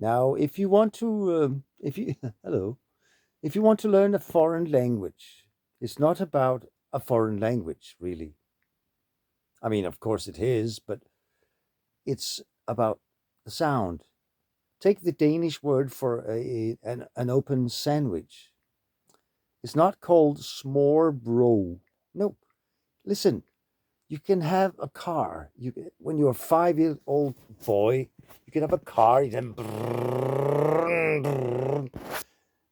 Now, if you want to, if you hello, if you want to learn a foreign language, it's not about a foreign language, really. I mean, of course it is, but it's about the sound. Take the Danish word for an open sandwich. It's not called smørbrød. No, listen. You can have a car. When you're a 5 year old boy, you can have a car. You can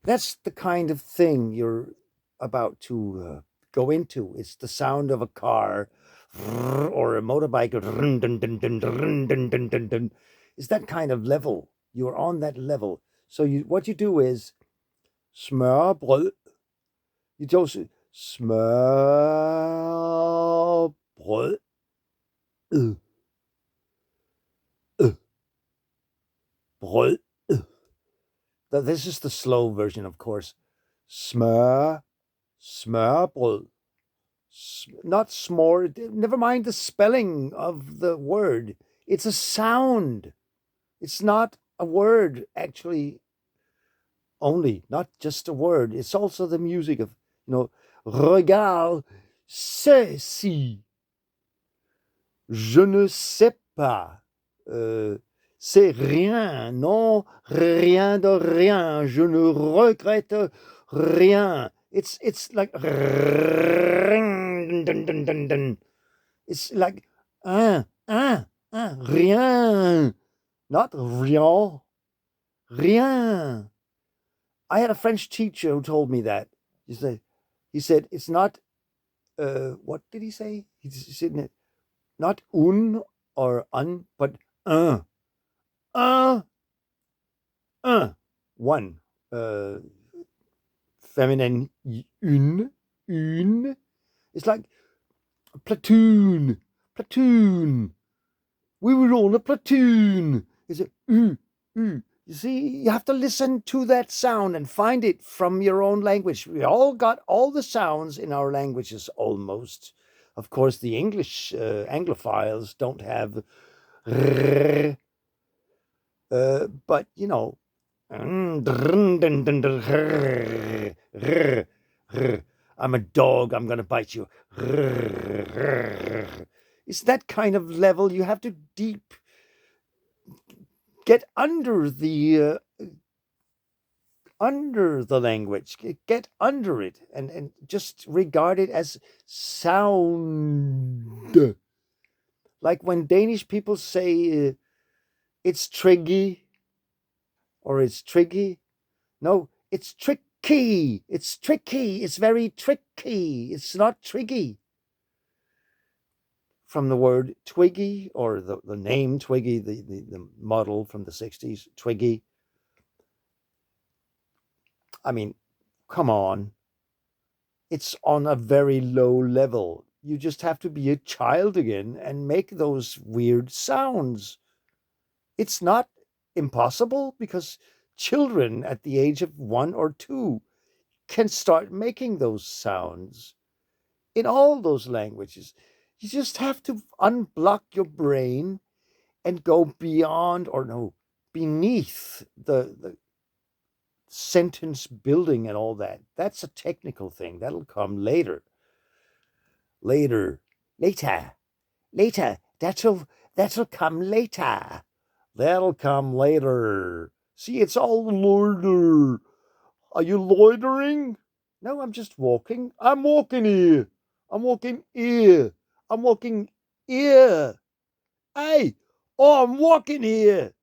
that's the kind of thing you're about to go into. It's the sound of a car or a motorbike. It's that kind of level. You're on that level. So what you do is smørbrød. You just smørbrød. Øh, øh, brød. This is the slow version, of course. Smørbrød. Not s'more. Never mind the spelling of the word. It's a sound. It's not a word, actually, only, not just a word. It's also the music of, regarde ceci. Je ne sais pas. C'est rien, non, rien de rien. Je ne regrette rien. It's like it's like rien, not rien, rien. I had a French teacher who told me that. He said it's not. What did he say? He said not un or un, but un, un, un, one. Feminine une. It's like platoon, platoon. We were on a platoon. Is it You see, you have to listen to that sound and find it from your own language. We all got all the sounds in our languages almost. Of course, the English Anglophiles don't have r, but I'm a dog. I'm going to bite you. It's that kind of level. You have to deep get under the language, get under it, and just regard it as sound. Like when Danish people say it's triggy or it's triggy. No, it's tricky. It's tricky. It's very tricky. It's not triggy. From the word Twiggy, or the name Twiggy, the model from the 60s, Twiggy. I mean, come on. It's on a very low level. You just have to be a child again and make those weird sounds. It's not impossible because children at the age of 1 or 2 can start making those sounds in all those languages. You just have to unblock your brain and go beyond, or no, beneath the sentence building and all that. That's a technical thing. That'll come later. Later. Later. Later. That'll come later. That'll come later. See, it's all loiter. Are you loitering? No, I'm just walking. I'm walking here. I'm walking here. I'm walking here. Hey, oh, I'm walking here.